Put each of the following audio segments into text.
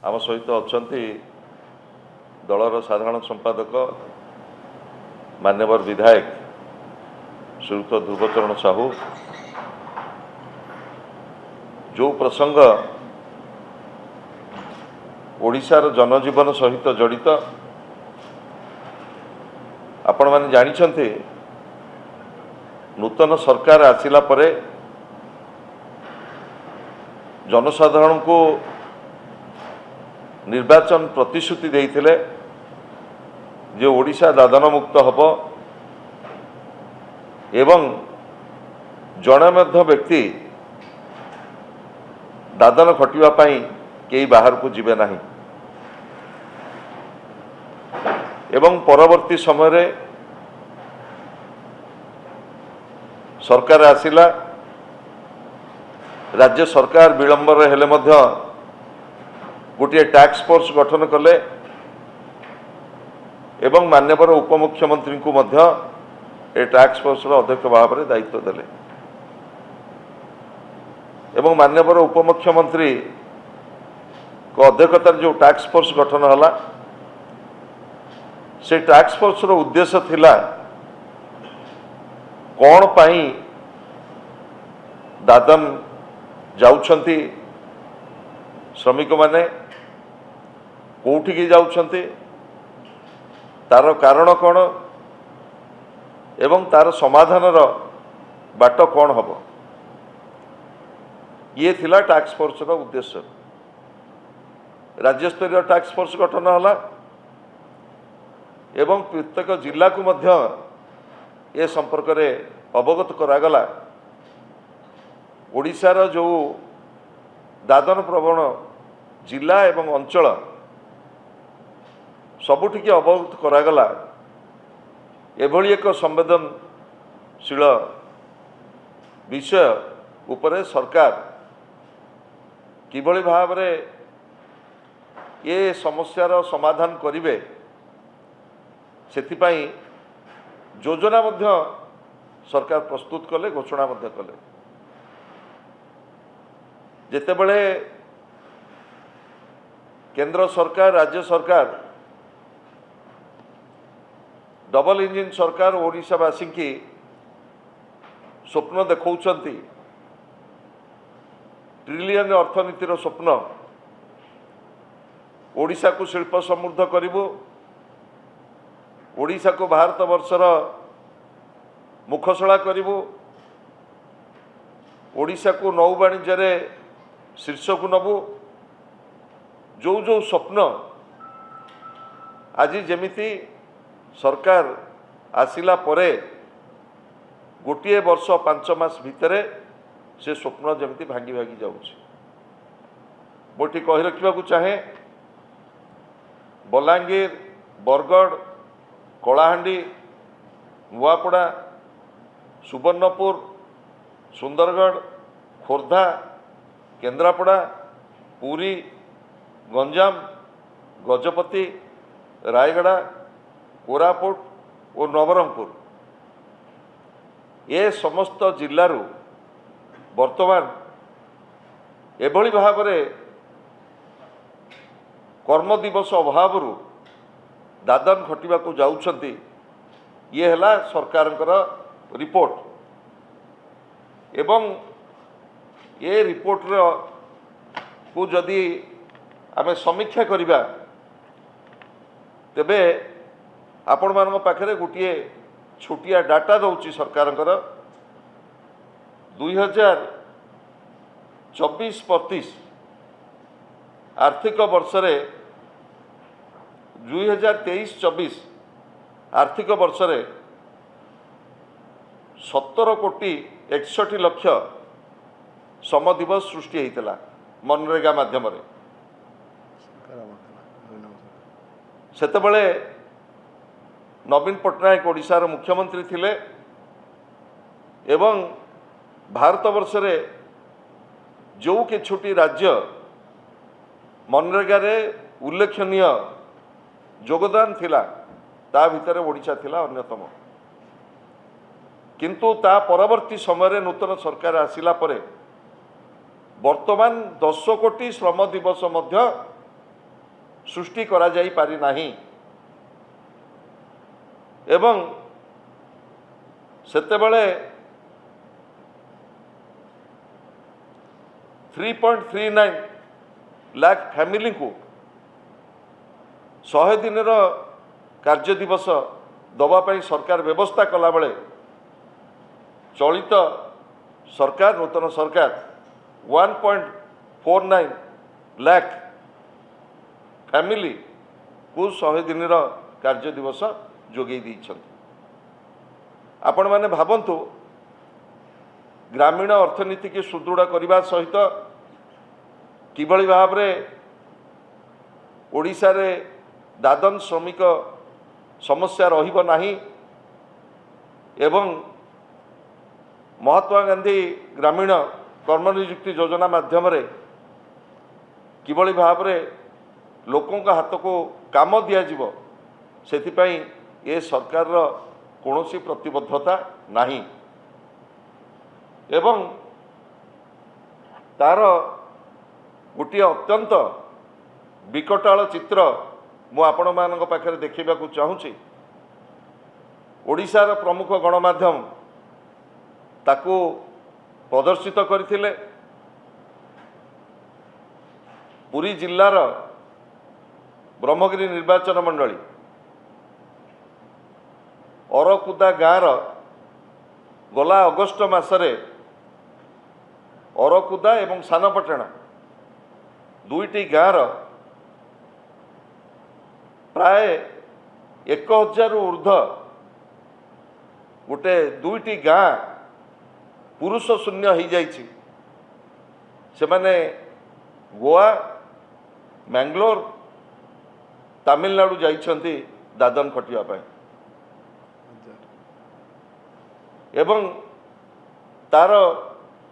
आम सहित अच्छा दलर साधारण संपादक मान्यवर विधायक श्रीयुक्त ध्रुवचरण साहू जो प्रसंग ओडिशार जनजीवन सहित जड़ित आपण माने जानिछन्ते नूतन सरकार आसिला परे जनसाधारण को निर्वाचन प्रतिश्रुति देइथिले जे ओडिशा दादन मुक्त हब एवं जड़े मध्य व्यक्ति दादन खटिबा पई केही बाहर को जिबे नाही एवं परवर्ती समय रे सरकार आसिला राज्य सरकार विलंबर हेले मध्य गोटे टास्क फोर्स गठन कले एवं मान्यवर उपमुख्यमंत्री को मध्य ए टास्क फोर्स अध्यक्ष भाव में दायित्व देले एवं मान्यवर उपमुख्यमंत्री को अध्यक्षतार जो टास्क फोर्स गठन हला से टास्क फोर्स उद्देश्य थिला कौन पाई दादन जाउछंती श्रमिक माने कोठी की जाउछंती तार कारण कौन एवं तार समाधान बाट कौन हम ये थिला टास्क फोर्स उद्देश्य राज्य स्तरीय टास्क फोर्स गठन हला एवं प्रत्येक जिला को मध्य ए संपर्क रे अवगत करागला ओडिशार जो दादन प्रवण जिला एवं अंचल सबुटिके अवगत करागला एभली एक संवेदनशील विषय उपरे सरकार किभली भाव रे ये समस्यार समाधान करिवे सेथिपाई योजना मध्य सरकार प्रस्तुत कले घोषणा मध्य कले जेतेबेले केंद्र सरकार राज्य सरकार डबल इंजिन सरकार ओडिशावासी की स्वप्न देखौछंती ट्रिलियन अर्थनीतिर स्वप्न ओडिशा को शिल्प समृद्ध करिबो ओडिशा को भारत वर्षर मुखशला करिबो ओडिशा को नौ वाणिज्य रे शीर्ष को नबू जो जो स्वप्न आज जेमिति सरकार आसिला परे गोटे वर्ष 5 मास भितरे से स्वप्न जेमिति भांगी भांगी जाउछि मोटी कहि रखिबा को चाहे बलांगीर बरगढ़ कलाहांडी नुआपड़ा सुवर्णपुर सुंदरगढ़ खोर्धा केन्द्रापड़ा पुरी गंजाम गजपति रायगड़ा कोरापुट और नवरंगपुर ये समस्त जिल्लारू वर्तमान एभली भाव में कर्म दिवस अभाव दादन खटिबा को जाउछंती ये हला सरकार रिपोर्ट एवं ये रिपोर्ट को जदि आमे समीक्षा करिबा तेबे आपण मान पाखरे गोटे छोटिया डाटा दउची सरकार 2024-25 आर्थिक वर्ष रे 2023-24 आर्थिक वर्ष रे 17 कोटी 61 लक्ष श्रम दिवस सृष्टि होता मनरेगा माध्यम सेतबेले नवीन पट्टनायक ओडिशार मुख्यमंत्री थिले एवं भारत वर्ष रे जो कि छोटी राज्य मनरेगा रे उल्लेखनीय योगदान थिला ता भितर ओडिशा थिला अन्यतम किंतु ता परवर्ती समय नूतन सरकार आसिला परे वर्तमान 10 कोटी श्रम दिवस मध्य सृष्टि करा जाई पारि नाही एवं सेतेबेले 3.39 लाख फैमिली को 100 दिन कार्य दिवस दवापाई सरकार व्यवस्था कला बेले चलित सरकार नूतन सरकार 1.49 लाख फैमिली को 100 दिन कार्य दिवस जोगे आपण माने भावंतु ग्रामीण अर्थनीति की सुदृढ़ करने सहित किभली भाव में ओडिशा रे दादन श्रमिक समस्या रहिबो नाही एवं महात्मा गांधी ग्रामीण कर्मनियुक्ति योजना माध्यम किभली भाव में लोकों का हाथ को काम दिज्व से ये सरकार कौनसी प्रतिबद्धता नहीं एवं तार गोटे अत्यंत विकटाल चित्र मु आपण मानक पाखरे देखा चाहूँगी। ओडिशार प्रमुख गणमाध्यम ताकू प्रदर्शित करथिले पुरी जिल्लार ब्रह्मगिरी निर्वाचन मंडली अरकुदा गाँव गला अगस्ट मासरे अरकुदा एवं सानपटना दुईटी गाँव प्राय 1000 ऊर्ध्व गोटे दुईटी गाँ पुरुष शून्य हो जाइछि से माने गोवा मैंगलोर तमिलनाडु जाइछन्ति दादन खटिया पाए एवं तार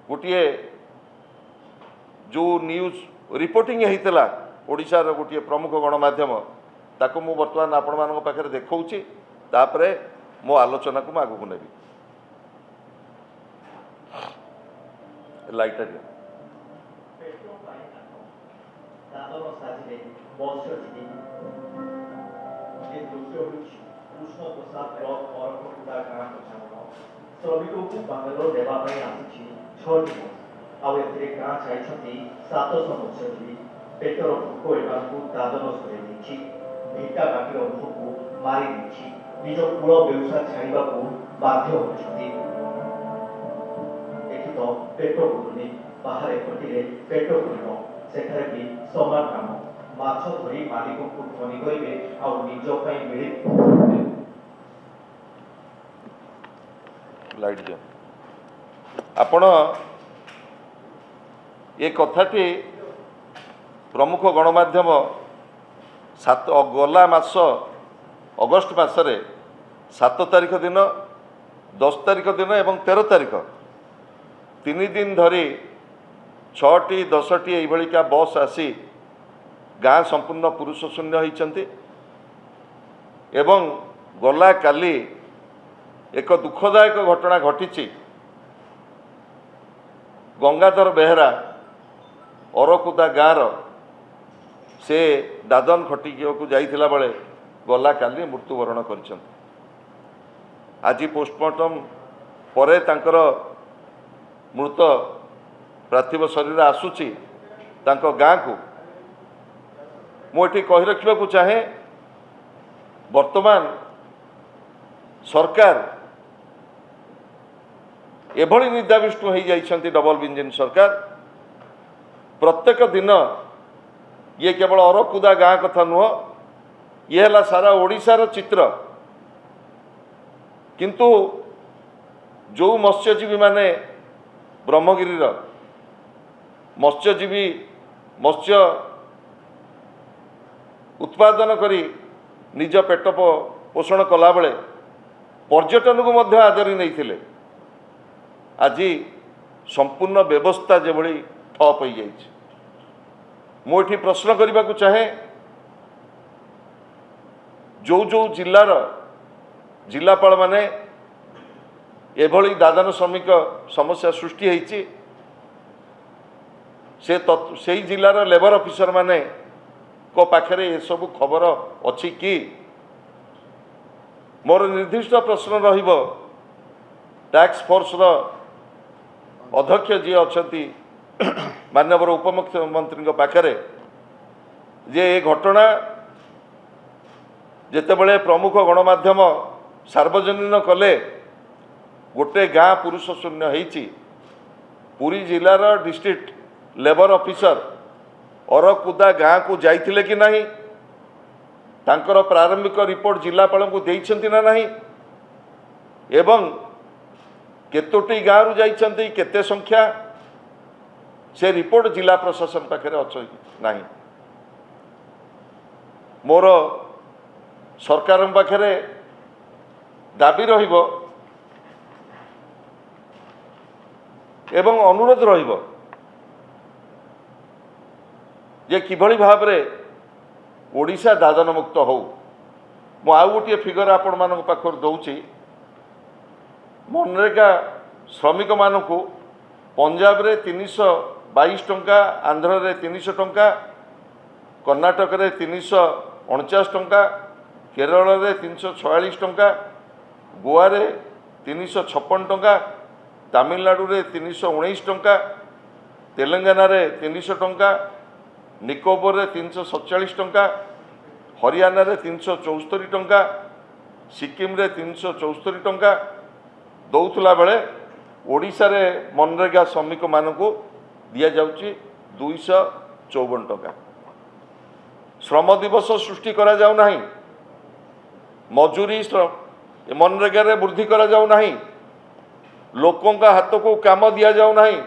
गोटे जो न्यूज रिपोर्टिंग होता ओडिशार गोटे प्रमुख गणमाध्यम ताको मु वर्तमान आपण मानक पाखरे देखौछि तापरे मो आलोचना को आगु को नेबी लाइट श्रमिकों को बांग्लोर देवाई आसी 6 दिन आउ गाँ चाहती 769 पेटर भोक को दादन सर भिटा काटिर मुह को मारी निज कूल व्यवसाय छाड़ा बाध्य होती तो पेट पुरुनी बाहर खटिले पेट पुरब सेठारे भी समान काम माछ धरी मालिक को धनी करेंगे आउ निज मिले लाइट दियो आपण ये कथाटी प्रमुख गणमाध्यम 7 गला मास अगस्ट मासरे 7 तारिख दिन 10 तारिख दिन एवं 13 तारिख 3 दिन धरी 6टी 10टी यह बस आसी गाँ संपूर्ण पुरुष शून्य होती एवं गला काली एक दुखदायक घटना घटी गंगाधर बेहरा अरकुदा गाँव से दादन खटिया को जाइथिला बेले गला काली मृत्युवरण कर आज पोस्टमार्टम परे तांकर मृत पार्थिव शरीर आसूची तांको गाँ को मुझे कही रखा चाहे वर्तमान सरकार एभली निदाविष्णु हो जाइछन्ति डबल इंजिन सरकार प्रत्येक दिन ये केवल अरकुदा गाँ कथा नुह ये है सारा ओडिशार चित्र किंतु जो मत्स्यजीवी माने ब्रह्मगिरी मत्स्यजीवी मत्स्य उत्पादन करी निज पेट पोषण कला बेले पर्यटन को मध्य आदरी नहीं थिले आज संपूर्ण व्यवस्था जो ठप हो जाए मुझे प्रश्न करने को चाहे जो जो जिलार जिलापाल माने एभली दादन श्रमिक समस्या सृष्टि होती से जिलार लेबर ऑफिसर माने को पाखरे ये सब खबर अच्छी कि मोर निर्दिष्ट प्रश्न रहिबो टैक्स फोर्स रो अध्यक्ष जी अच्छी माननीय उपमुख्यमंत्री पाखरे जे ये घटना जेतेबेले प्रमुख गणमाध्यम सार्वजनीन कले गोटे गाँ पुरुष शून्य होईची पुरी जिलार डिस्ट्रिक्ट लेबर ऑफिसर अरकुदा गाँ को जाइथिले कि नहीं तांकर प्रारंभिक रिपोर्ट जिलापाल को देइछंती ना नहीं एवं केतोटी गाँ रु जाइछंती केते संख्या से रिपोर्ट जिला प्रशासन पाखे अच्छी नहीं मोर सरकार पाखे दाबी रहिबो एवं अनुरोध रहिबो जे किभली भाबरे ओडिशा दादन मुक्त हो मु आउ गोटे फिगर आपण मानक पाखर दउची मनरेगा श्रमिक मानक पंजाब रे 322 टंका आंध्र रे 300 टंका कर्णाटक रे 349 टंका केरल रे 346 टंका गोवा रे 356 टंका तमिलनाडु रे 319 टंका तेलंगाना रे 300 टंका निकोबर रे 347 टंका हरियाणा रे 374 टंका सिक्किम रे 374 टंका दौथला बेले ओडिशा रे मनरेगा श्रमिक मानकू दिया जाउची 254 टंका श्रम दिवस सृष्टि करा जाउ नाही मजूरी मनरेगा रे वृद्धि करा जाउ नाही लोकों का हाथ को काम दिया जाउ नाही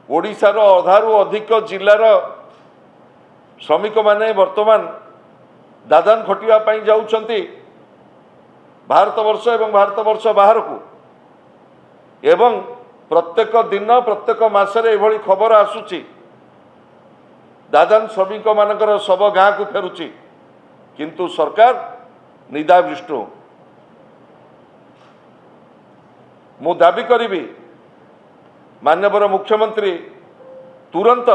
ओडिशार अधारू अधिक जिलार श्रमिक माने वर्तमान दादन खटिया पाई जाउछंती भारत वर्ष एवं भारत वर्ष बाहर को एवं प्रत्येक दिन प्रत्येक मासरे एभली खबर आसुची दादन श्रमिक मानकर सब गाँ को फेरुची किंतु सरकार निदाविष्टु मु दाबी करी माननीय मुख्यमंत्री तुरंत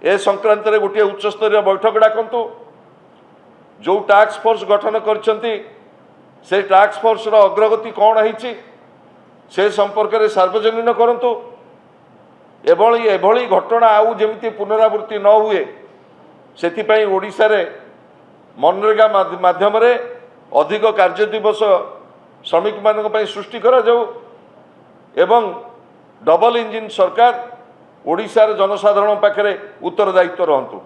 ए संक्रांत रे गोटे उच्चस्तरीय बैठक डाकंतु जो टास्क फोर्स गठन करछंती से टास्क फोर्स रो अग्रगति कौन है से संपर्क में सार्वजनीन करंतु एभली घटना आउ जेमिति पुनरावृत्ति न हुए सेथिपाई ओडिशा रे मनरेगा माध्यम रे अधिक कार्य दिवस श्रमिक मानक पई सृष्टि करा जाऊ एवं डबल इंजिन सरकार ओडिशा रे जनसाधारण पाखरे उत्तरदायित्व रहंतु।